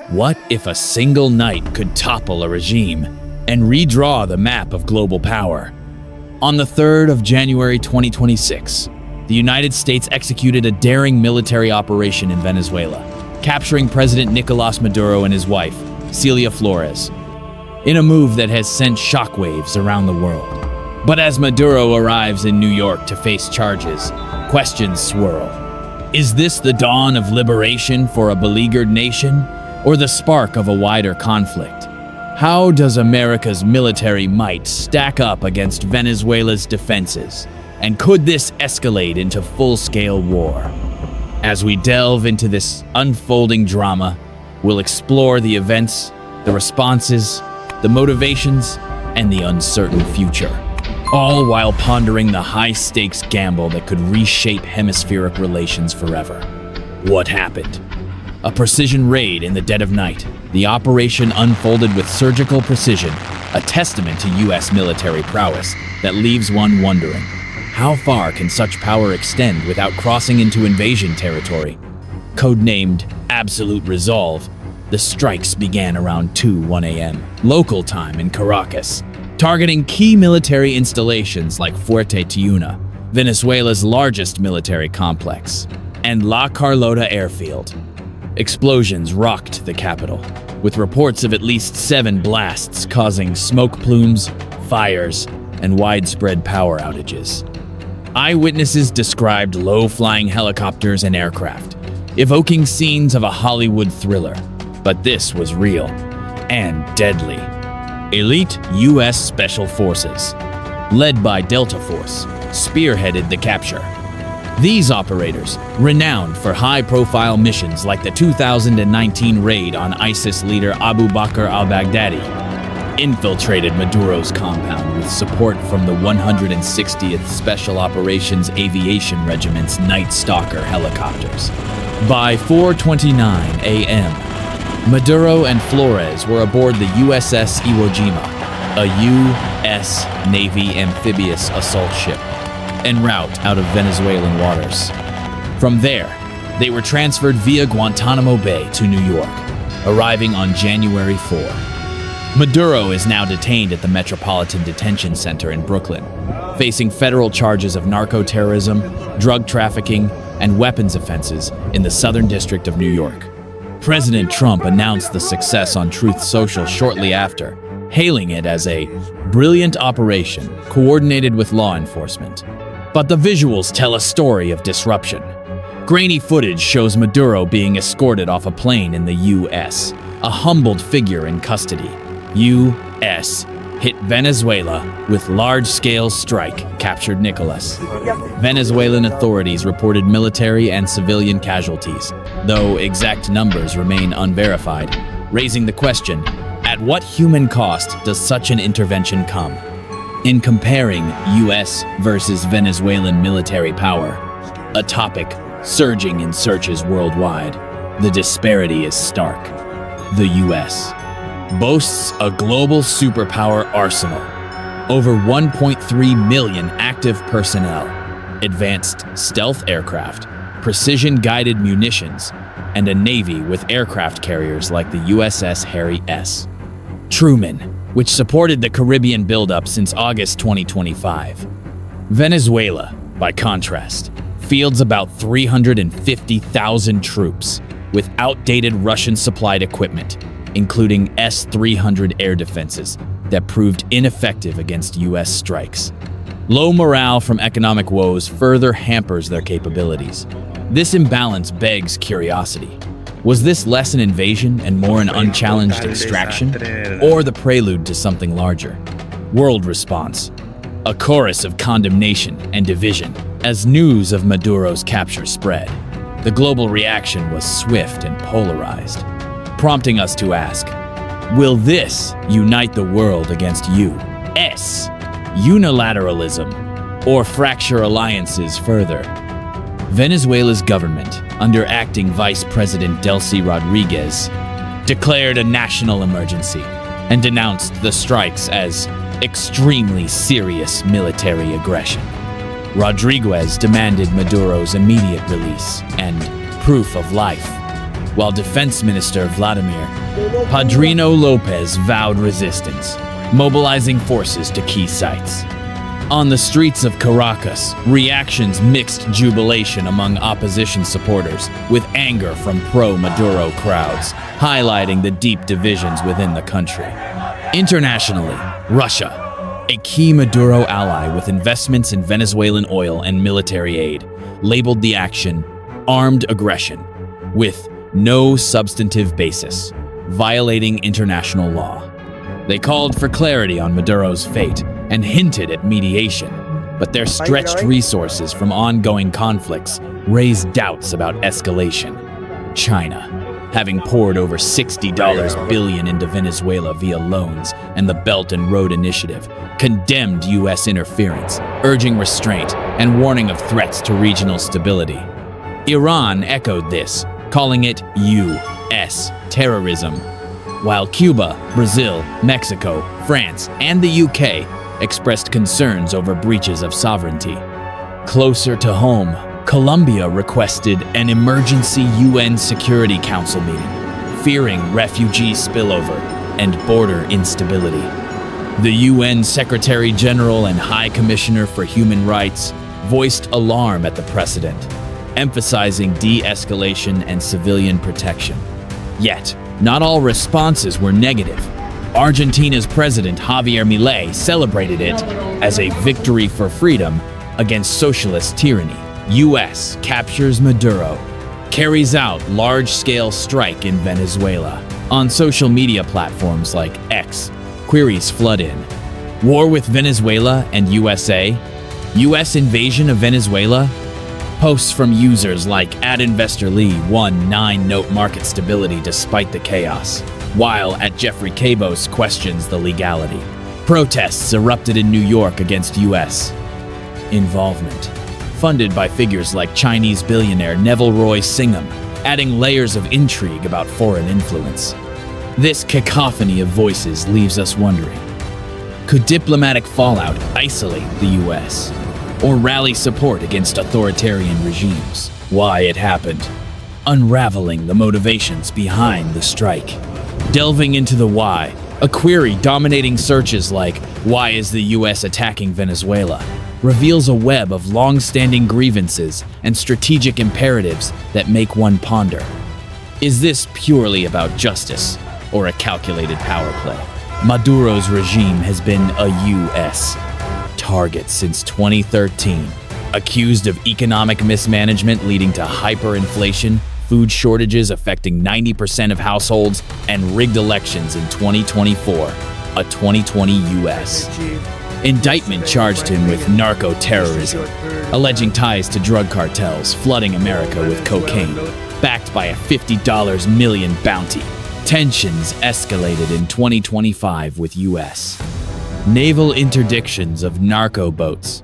What if a single night could topple a regime and redraw the map of global power? On the 3rd of January 2026, the United States executed a daring military operation in Venezuela, capturing President Nicolás Maduro and his wife, Celia Flores, in a move that has sent shockwaves around the world. But as Maduro arrives in New York to face charges, questions swirl. Is this the dawn of liberation for a beleaguered nation, or the spark of a wider conflict? How does America's military might stack up against Venezuela's defenses? And could this escalate into full-scale war? As we delve into this unfolding drama, we'll explore the events, the responses, the motivations, and the uncertain future, all while pondering the high-stakes gamble that could reshape hemispheric relations forever. What happened? A precision raid in the dead of night. The operation unfolded with surgical precision, a testament to U.S. military prowess that leaves one wondering, how far can such power extend without crossing into invasion territory? Codenamed Absolute Resolve, the strikes began around 2:01 a.m. local time in Caracas, targeting key military installations like Fuerte, Tiuna, Venezuela's largest military complex, and La Carlota airfield. Explosions rocked the capital, with reports of at least 7 blasts causing smoke plumes, fires, and widespread power outages. Eyewitnesses described low-flying helicopters and aircraft, evoking scenes of a Hollywood thriller. But this was real and deadly. Elite U.S. Special Forces, led by Delta Force, spearheaded the capture. These operators, renowned for high-profile missions like the 2019 raid on ISIS leader Abu Bakr al-Baghdadi, infiltrated Maduro's compound with support from the 160th Special Operations Aviation Regiment's Night Stalker helicopters. By 4:29 a.m., Maduro and Flores were aboard the USS Iwo Jima, a U.S. Navy amphibious assault ship, en route out of Venezuelan waters. From there, they were transferred via Guantanamo Bay to New York, arriving on January 4. Maduro is now detained at the Metropolitan Detention Center in Brooklyn, facing federal charges of narco-terrorism, drug trafficking, and weapons offenses in the Southern District of New York. President Trump announced the success on Truth Social shortly after, hailing it as a brilliant operation coordinated with law enforcement. But the visuals tell a story of disruption. Grainy footage shows Maduro being escorted off a plane in the U.S., a humbled figure in custody. U.S. hit Venezuela with large-scale strike, captured Nicolás. Venezuelan authorities reported military and civilian casualties, though exact numbers remain unverified, raising the question, at what human cost does such an intervention come? In comparing U.S. versus Venezuelan military power, a topic surging in searches worldwide, the disparity is stark. The U.S. boasts a global superpower arsenal, over 1.3 million active personnel, advanced stealth aircraft, precision-guided munitions, and a navy with aircraft carriers like the USS Harry S. Truman, which supported the Caribbean buildup since August 2025. Venezuela, by contrast, fields about 350,000 troops with outdated Russian-supplied equipment, including S-300 air defenses that proved ineffective against U.S. strikes. Low morale from economic woes further hampers their capabilities. This imbalance begs curiosity. Was this less an invasion and more an unchallenged extraction, or the prelude to something larger? World response: a chorus of condemnation and division as news of Maduro's capture spread. The global reaction was swift and polarized, prompting us to ask, will this unite the world against U.S. unilateralism, or fracture alliances further? Venezuela's government, under acting Vice President Delcy Rodriguez, declared a national emergency and denounced the strikes as extremely serious military aggression. Rodriguez demanded Maduro's immediate release and proof of life. while Defense Minister Vladimir Padrino Lopez vowed resistance, mobilizing forces to key sites. On the streets of Caracas, reactions mixed jubilation among opposition supporters, with anger from pro-Maduro crowds, highlighting the deep divisions within the country. Internationally, Russia, a key Maduro ally with investments in Venezuelan oil and military aid, labeled the action armed aggression, with no substantive basis, violating international law. They called for clarity on Maduro's fate and hinted at mediation, but their stretched resources from ongoing conflicts raised doubts about escalation. China, having poured over $60 billion into Venezuela via loans and the Belt and Road Initiative, condemned U.S. interference, urging restraint and warning of threats to regional stability. Iran echoed this, calling it U.S. terrorism, while Cuba, Brazil, Mexico, France, and the UK expressed concerns over breaches of sovereignty. Closer to home, Colombia requested an emergency UN Security Council meeting, fearing refugee spillover and border instability. The UN Secretary General and High Commissioner for Human Rights voiced alarm at the precedent, emphasizing de-escalation and civilian protection. Yet, not all responses were negative. Argentina's President Javier Milei celebrated it as a victory for freedom against socialist tyranny. U.S. captures Maduro, carries out large-scale strike in Venezuela. On social media platforms like X, queries flood in. War with Venezuela and USA? U.S. invasion of Venezuela? Posts from users like @InvestorLee won 9-note market stability despite the chaos, while @Jeffrey Cabos questions the legality. Protests erupted in New York against U.S. involvement, funded by figures like Chinese billionaire Neville Roy Singham, adding layers of intrigue about foreign influence. This cacophony of voices leaves us wondering, could diplomatic fallout isolate the U.S.? Or rally support against authoritarian regimes? Why it happened. Unraveling the motivations behind the strike. Delving into the why, a query dominating searches like, "Why is the US attacking Venezuela?" reveals a web of long-standing grievances and strategic imperatives that make one ponder. Is this purely about justice or a calculated power play? Maduro's regime has been a U.S. target since 2013, accused of economic mismanagement leading to hyperinflation, food shortages affecting 90% of households, and rigged elections in 2024, a 2020 U.S. indictment charged him with narco-terrorism, alleging ties to drug cartels flooding America with cocaine, backed by a $50 million bounty. Tensions escalated in 2025 with U.S. naval interdictions of narco boats,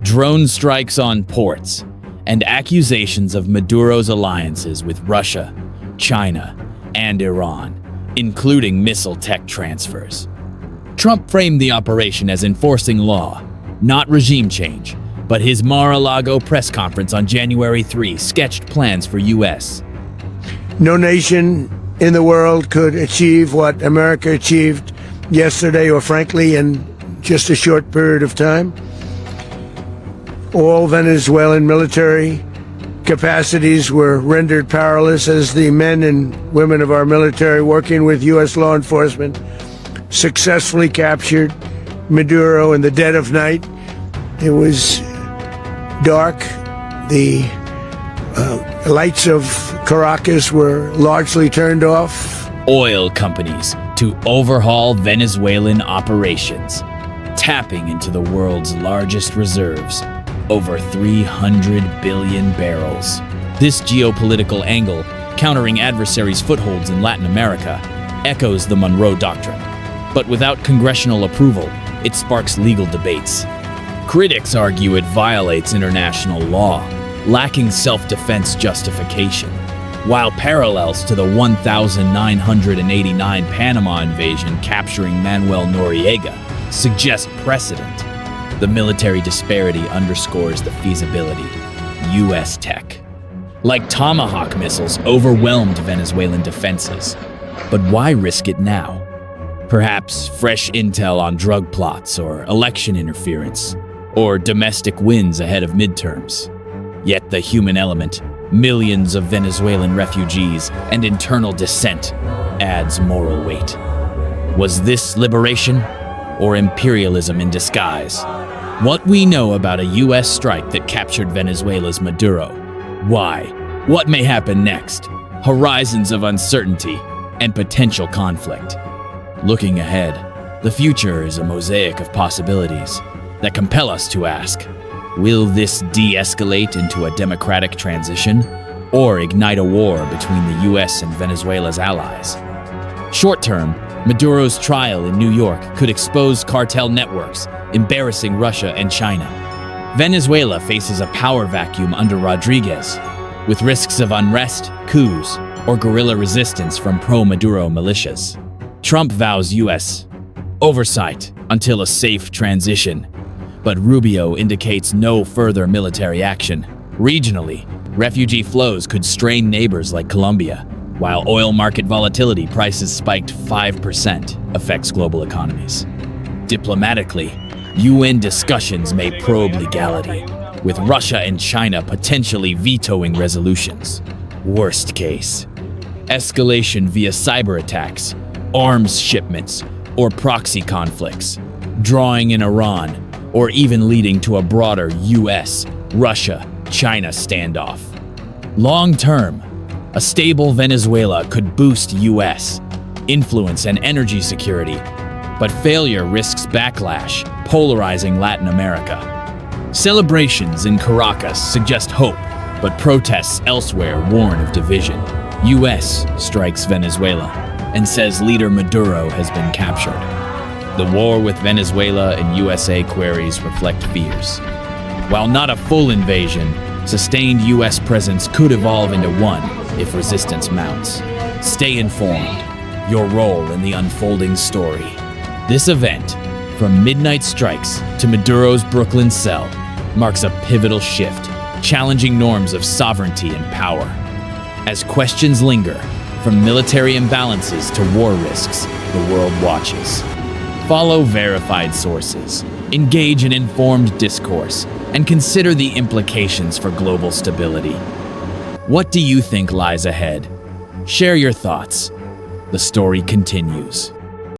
drone strikes on ports, and accusations of Maduro's alliances with Russia, China, and Iran, including missile tech transfers. Trump framed the operation as enforcing law, not regime change, but his Mar-a-Lago press conference on January 3 sketched plans for U.S. No nation in the world could achieve what America achieved yesterday, or frankly, in just a short period of time. All Venezuelan military capacities were rendered powerless as the men and women of our military, working with U.S. law enforcement, successfully captured Maduro in the dead of night. It was dark. The lights of Caracas were largely turned off. Oil companies to overhaul Venezuelan operations, tapping into the world's largest reserves, over 300 billion barrels. This geopolitical angle, countering adversaries' footholds in Latin America, echoes the Monroe Doctrine. But without congressional approval, it sparks legal debates. Critics argue it violates international law, lacking self-defense justification, while parallels to the 1989 Panama invasion capturing Manuel Noriega suggest precedent. The military disparity underscores the feasibility. U.S. tech, like Tomahawk missiles, overwhelmed Venezuelan defenses. But why risk it now? Perhaps fresh intel on drug plots or election interference, or domestic wins ahead of midterms. Yet the human element, millions of Venezuelan refugees, and internal dissent adds moral weight. Was this liberation or imperialism in disguise? What we know about a US strike that captured Venezuela's Maduro? Why? What may happen next? Horizons of uncertainty and potential conflict. Looking ahead, the future is a mosaic of possibilities that compel us to ask, will this de-escalate into a democratic transition or ignite a war between the US and Venezuela's allies? Short term, Maduro's trial in New York could expose cartel networks, embarrassing Russia and China. Venezuela faces a power vacuum under Rodriguez, with risks of unrest, coups, or guerrilla resistance from pro-Maduro militias. Trump vows US oversight until a safe transition, but Rubio indicates no further military action. Regionally, refugee flows could strain neighbors like Colombia, while oil market volatility prices spiked 5% affects global economies. Diplomatically, UN discussions may probe legality, with Russia and China potentially vetoing resolutions. Worst case, escalation via cyber attacks, arms shipments, or proxy conflicts, drawing in Iran, or even leading to a broader US, Russia, China standoff. Long term, a stable Venezuela could boost US influence and energy security, but failure risks backlash, polarizing Latin America. Celebrations in Caracas suggest hope, but protests elsewhere warn of division. US strikes Venezuela and says leader Maduro has been captured. The war with Venezuela and USA queries reflect fears. While not a full invasion, sustained US presence could evolve into one if resistance mounts. Stay informed, your role in the unfolding story. This event, from midnight strikes to Maduro's Brooklyn cell, marks a pivotal shift, challenging norms of sovereignty and power. As questions linger, from military imbalances to war risks, the world watches. Follow verified sources, engage in informed discourse, and consider the implications for global stability. What do you think lies ahead? Share your thoughts. The story continues.